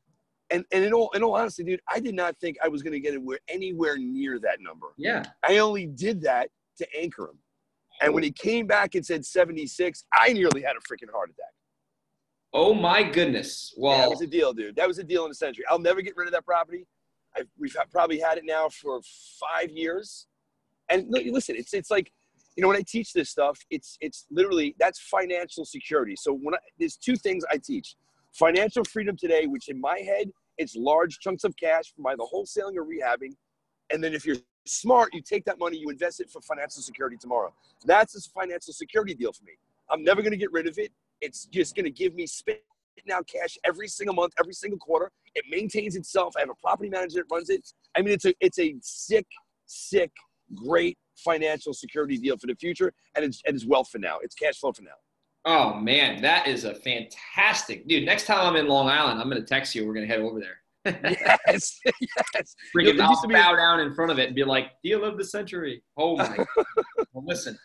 And in all honesty, dude, I did not think I was going to get anywhere near that number. Yeah. I only did that to anchor him. And when he came back and said 76, I nearly had a freaking heart attack. Oh, my goodness. Well, that was a deal, dude. That was a deal in the century. I'll never get rid of that property. We've probably had it now for 5 years. And listen, it's like, when I teach this stuff, it's literally, that's financial security. So there's 2 things I teach. Financial freedom today, which in my head, it's large chunks of cash from either wholesaling or rehabbing. And then if you're smart, you take that money, you invest it for financial security tomorrow. That's a financial security deal for me. I'm never going to get rid of it. It's just going to give me spitting out cash every single month, every single quarter. It maintains itself. I have a property manager that runs it. I mean, it's a sick, great financial security deal for the future. And it's wealth for now. It's cash flow for now. Oh man, that is a fantastic dude. Next time I'm in Long Island, I'm gonna text you. We're gonna head over there. Yes, yes. Freaking, It used I'll to be. bow down in front of it and be like, "Deal of the century." Oh my God. Well, listen,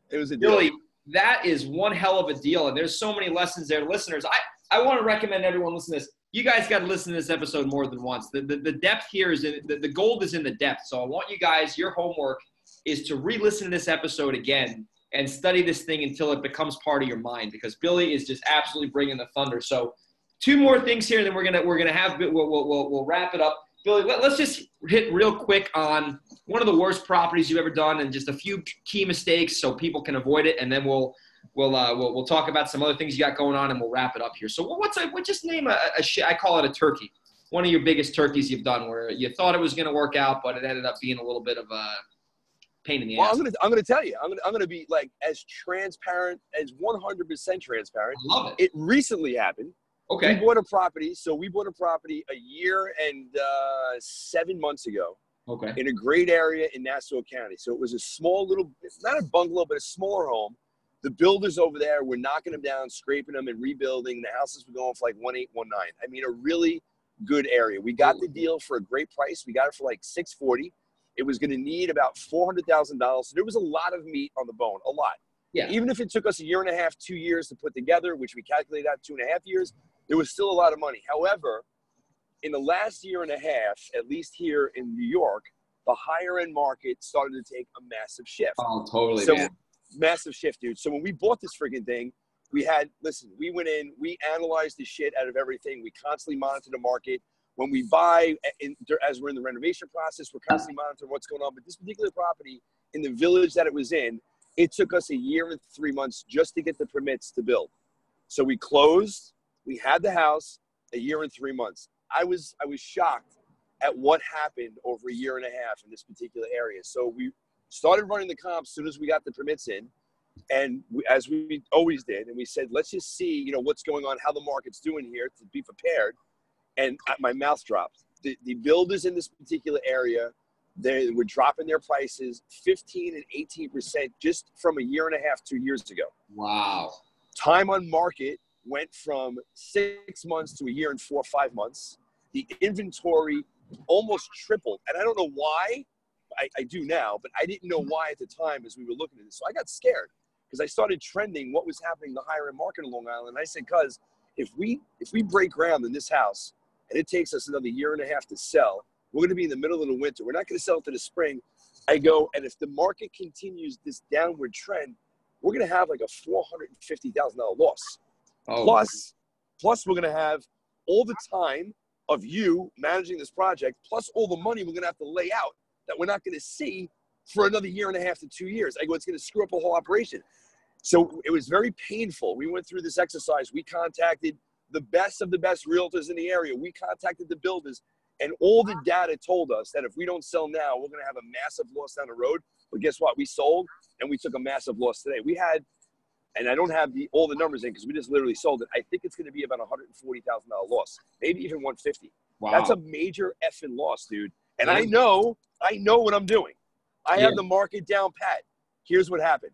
It was a deal. Billy, that is one hell of a deal, and there's so many lessons there, listeners. I want to recommend everyone listen to this. You guys got to listen to this episode more than once. The depth here is the gold is in the depth. So I want you guys, your homework is to re-listen to this episode again and study this thing until it becomes part of your mind, because Billy is just absolutely bringing the thunder. So two more things here, then we're gonna have we'll wrap it up. Billy, let's just hit real quick on one of the worst properties you've ever done and just a few key mistakes so people can avoid it, and then we'll talk about some other things you got going on, and we'll wrap it up here. So just name I call it a turkey. One of your biggest turkeys you've done where you thought it was going to work out, but it ended up being a little bit of a pain in the ass. I'm gonna tell you. I'm gonna be like as transparent as 100% transparent. I love it. It recently happened. Okay. We bought a property a year and 7 months ago. Okay. In a great area in Nassau County. So it was a small little, it's not a bungalow, but a smaller home. The builders over there were knocking them down, scraping them and rebuilding. The houses were going for like 1.8, 1.9. I mean, a really good area. We got the deal for a great price. We got it for like $640. It was going to need about $400,000. So there was a lot of meat on the bone, a lot. Yeah. Even if it took us a year and a half, 2 years to put together, which we calculated out 2.5 years, there was still a lot of money. However, in the last year and a half, at least here in New York, the higher end market started to take a massive shift. Oh, totally, so, man. Massive shift, dude. So when we bought this friggin' thing, we went in, we analyzed the shit out of everything. We constantly monitor the market. When we buy, as we're in the renovation process, we're constantly monitoring what's going on. But this particular property in the village that it was in, it took us a year and 3 months just to get the permits to build. So we closed, we had the house, a year and 3 months. I was shocked at what happened over a year and a half in this particular area. So we started running the comps as soon as we got the permits in, and as we always did, and we said, let's just see, what's going on, how the market's doing here to be prepared. And my mouth dropped. The builders in this particular area, they were dropping their prices 15 and 18% just from a year and a half, 2 years ago. Wow. Time on market went from 6 months to a year and 4 or 5 months. The inventory almost tripled. And I don't know why. I do now, but I didn't know why at the time as we were looking at this. So I got scared because I started trending what was happening in the higher end market in Long Island. And I said, cuz if we break ground in this house and it takes us another year and a half to sell, we're going to be in the middle of the winter. We're not going to sell to the spring. I go, and if the market continues this downward trend, we're going to have like a $450,000 loss. Oh. Plus we're going to have all the time of you managing this project, plus all the money we're going to have to lay out that we're not going to see for another year and a half to 2 years. I go, it's going to screw up the whole operation. So it was very painful. We went through this exercise. We contacted the best of the best realtors in the area. We contacted the builders, and all the data told us that if we don't sell now, we're going to have a massive loss down the road. But guess what? We sold, and we took a massive loss today. We had, and I don't have all the numbers in because we just literally sold it. I think it's going to be about $140,000 loss, maybe even $150,000. Wow. That's a major effing loss, dude. And I know what I'm doing. I have the market down pat. Here's what happened.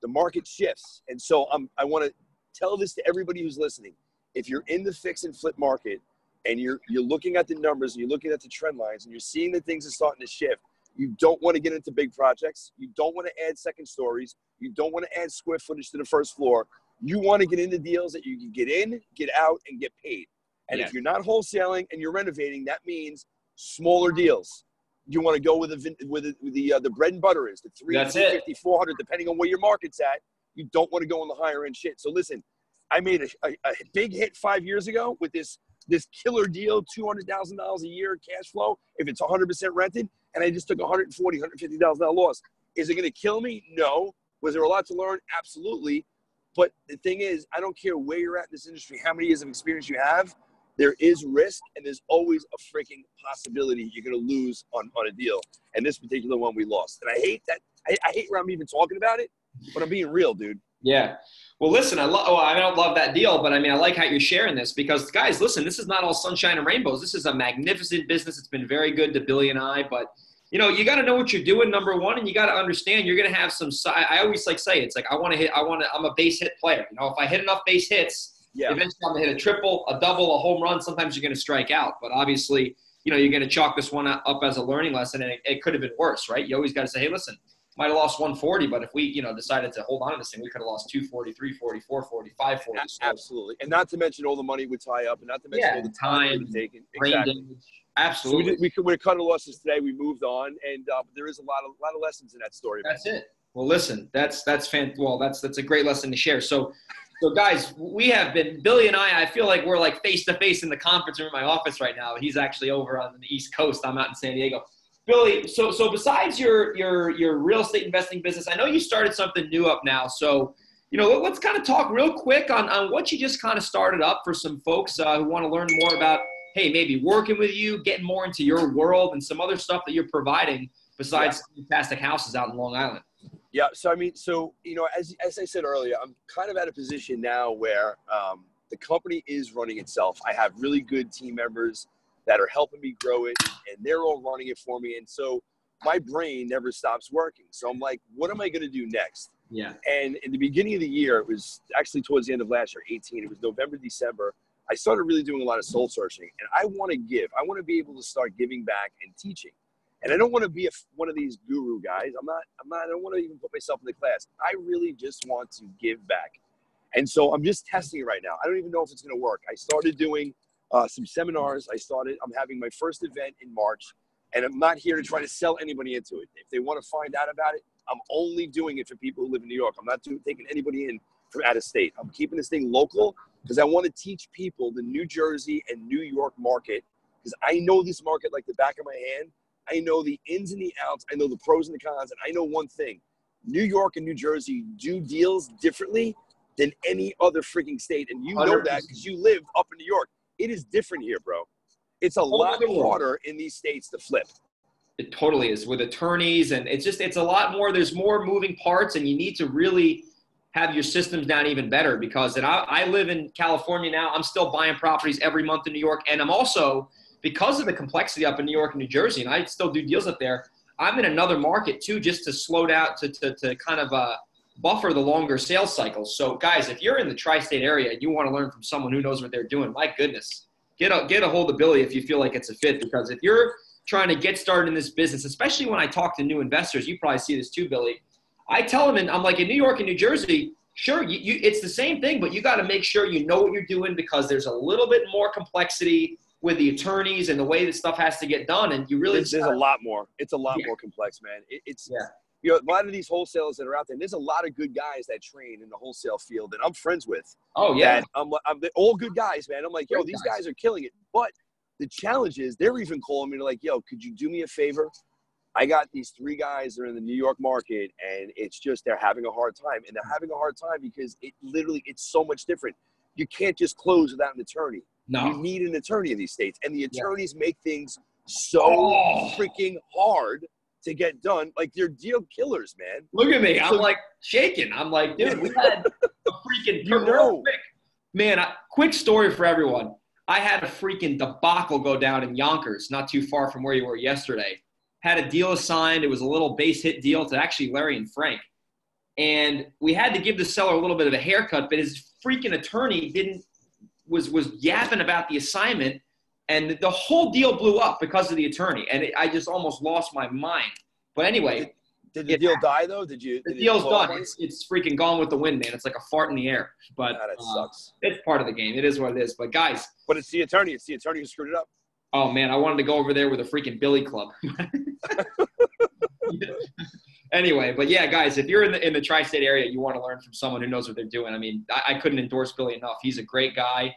The market shifts. And so I want to tell this to everybody who's listening. If you're in the fix and flip market and you're looking at the numbers and you're looking at the trend lines and you're seeing that things are starting to shift, you don't want to get into big projects. You don't want to add second stories. You don't want to add square footage to the first floor. You want to get into deals that you can get in, get out, and get paid. And if you're not wholesaling and you're renovating, that means smaller deals. You want to go with the bread and butter is the 350, 400, depending on where your market's at. You don't want to go on the higher end shit. So listen, I made a big hit 5 years ago with this killer deal, $200,000 a year cash flow if it's 100% rented, and I just took $140,000, $150,000 loss. Is it going to kill me? No. Was there a lot to learn? Absolutely. But the thing is, I don't care where you're at in this industry, how many years of experience you have. There is risk, and there's always a freaking possibility you're going to lose on a deal. And this particular one, we lost. And I hate that. I hate where I'm even talking about it, but I'm being real, dude. Yeah. Well, listen, I don't love that deal, but I mean, I like how you're sharing this because, guys, listen, this is not all sunshine and rainbows. This is a magnificent business. It's been very good to Billy and I, but you got to know what you're doing, number one, and you got to understand you're going to have some. I always say it's like I'm a base hit player. If I hit enough base hits, eventually I'm going to hit a triple, a double, a home run. Sometimes you're going to strike out, but obviously, you're going to chalk this one up as a learning lesson, and it could have been worse, right? You always got to say, hey, listen, might have lost 140, but if we, decided to hold on to this thing, we could have lost 240, 344, 45, 40. Absolutely. And not to mention all the money we tie up, and not to mention all the time we've taken. Exactly. Absolutely. So we could have cut our losses today. We moved on, and there is a lot of lessons in that story. That's it. Well, listen, that's a great lesson to share. So guys, we have been, Billy and I feel like we're like face to face in the conference room in my office right now. He's actually over on the East Coast. I'm out in San Diego. Billy, so besides your real estate investing business, I know you started something new up now. So, let's kind of talk real quick on what you just kind of started up for some folks who want to learn more about, hey, maybe working with you, getting more into your world and some other stuff that you're providing besides fantastic houses out in Long Island. Yeah. So, as I said earlier, I'm kind of at a position now where the company is running itself. I have really good team members that are helping me grow it, and they're all running it for me. And so my brain never stops working. So I'm like, what am I going to do next? Yeah. And in the beginning of the year, it was actually towards the end of last year, 18, it was November, December, I started really doing a lot of soul searching, and I want to give. I want to be able to start giving back and teaching. And I don't want to be one of these guru guys. I don't want to even put myself in the class. I really just want to give back. And so I'm just testing it right now. I don't even know if it's going to work. I started doing some seminars. I'm having my first event in March, and I'm not here to try to sell anybody into it. If they want to find out about it, I'm only doing it for people who live in New York. I'm not taking anybody in from out of state. I'm keeping this thing local because I want to teach people the New Jersey and New York market, because I know this market like the back of my hand. I know the ins and the outs. I know the pros and the cons. And I know one thing: New York and New Jersey do deals differently than any other freaking state. And you know that because you lived up in New York. It is different here, bro. It's a lot harder in these states to flip. It totally is, with attorneys, and it's a lot more. There's more moving parts, and you need to really have your systems down even better, because I live in California now. I'm still buying properties every month in New York, and I'm also, because of the complexity up in New York and New Jersey, and I still do deals up there, I'm in another market too, just to slow down, to kind of buffer the longer sales cycles. So guys, if you're in the tri-state area and you want to learn from someone who knows what they're doing, my goodness, get a hold of Billy if you feel like it's a fit. Because if you're trying to get started in this business, especially when I talk to new investors, you probably see this too, Billy. I tell them, and I'm like, in New York and New Jersey, sure, it's the same thing, but you got to make sure you know what you're doing, because there's a little bit more complexity with the attorneys and the way that stuff has to get done. And you really, there's a lot more. It's a lot more complex, man. A lot of these wholesalers that are out there, and there's a lot of good guys that train in the wholesale field that I'm friends with. Oh, yeah. They're all good guys, man. I'm like, yo, these guys are killing it. But the challenge is they're even calling me like, yo, could you do me a favor? I got these 3 guys that are in the New York market, and it's just they're having a hard time. And they're having a hard time because it's so much different. You can't just close without an attorney. No. You need an attorney in these states. And the attorneys make things so freaking hard to get done. Like, they're deal killers, man. Look at me. I'm like shaking. I'm like, dude, we had a freaking man, quick story for everyone. I had a freaking debacle go down in Yonkers, not too far from where you were yesterday. Had a deal assigned. It was a little base hit deal to actually Larry and Frank. And we had to give the seller a little bit of a haircut, but his freaking attorney was yapping about the assignment, and the whole deal blew up because of the attorney. And I just almost lost my mind. But anyway. Did the deal die, though? The deal's done. It's freaking gone with the wind, man. It's like a fart in the air. But that sucks. It's part of the game. It is what it is. But, guys. But it's the attorney. It's the attorney who screwed it up. Oh, man, I wanted to go over there with a freaking Billy Club. Anyway, but yeah, guys, if you're in the tri-state area, you want to learn from someone who knows what they're doing. I mean, I couldn't endorse Billy enough. He's a great guy.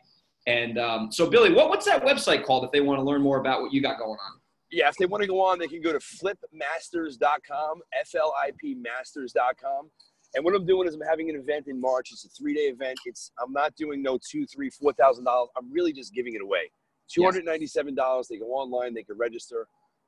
And so, Billy, what's that website called if they want to learn more about what you got going on? Yeah, if they want to go on, they can go to flipmasters.com, FLIPmasters.com. And what I'm doing is I'm having an event in March. It's a 3-day event. I'm not doing no $2,000, $3,000, $4,000. I'm really just giving it away. $297. They go online. They can register.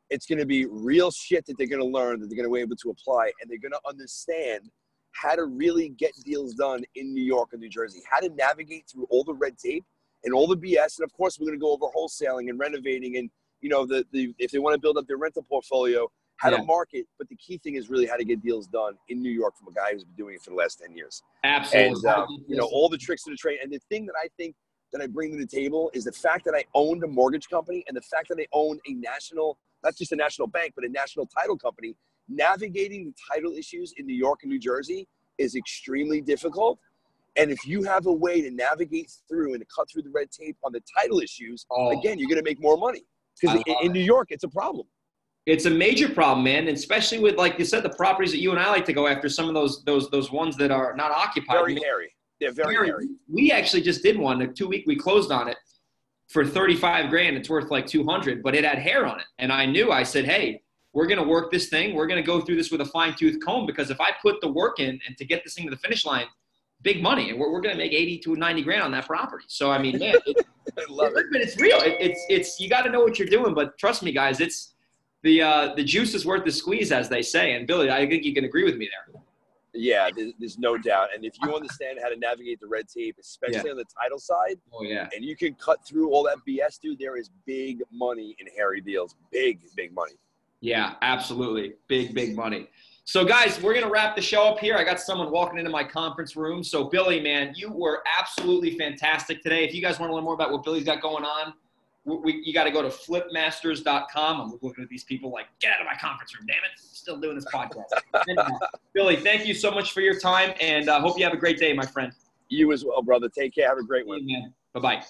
It's going to be real shit that they're going to learn, that they're going to be able to apply, and they're going to understand how to really get deals done in New York and New Jersey, how to navigate through all the red tape and all the BS. And of course, we're going to go over wholesaling and renovating, and if they want to build up their rental portfolio, how Yeah. to market, but the key thing is really how to get deals done in New York from a guy who's been doing it for the last 10 years. Absolutely. And, all the tricks of the trade. And the thing that I think that I bring to the table is the fact that I owned a mortgage company and the fact that I own a national, not just a national bank, but a national title company. Navigating the title issues in New York and New Jersey is extremely difficult. And if you have a way to navigate through and to cut through the red tape on the title issues, again, you're going to make more money. Because in New York, it's a problem. It's a major problem, man, and especially with, like you said, the properties that you and I like to go after, some of those ones that are not occupied. Very hairy. They're very hairy. We actually just did one, a 2-week, we closed on it for 35 grand. It's worth like 200, but it had hair on it. And I said, hey, we're going to work this thing. We're going to go through this with a fine tooth comb, because if I put the work in and to get this thing to the finish line, big money, and we're going to make 80 to 90 grand on that property. So, I mean, man, I love it. But it's real. It's you got to know what you're doing, but trust me, guys, it's the juice is worth the squeeze, as they say. And Billy, I think you can agree with me there. Yeah, there's no doubt. And if you understand how to navigate the red tape, especially on the title side, and you can cut through all that BS, dude, there is big money in hairy deals. Big money. Yeah, absolutely. Big money. So, guys, we're going to wrap the show up here. I got someone walking into my conference room. So, Billy, man, you were absolutely fantastic today. If you guys want to learn more about what Billy's got going on, you got to go to flipmasters.com. I'm looking at these people like, get out of my conference room, damn it. I'm still doing this podcast. Billy, thank you so much for your time, and hope you have a great day, my friend. You as well, brother. Take care. Have a great one. Bye-bye.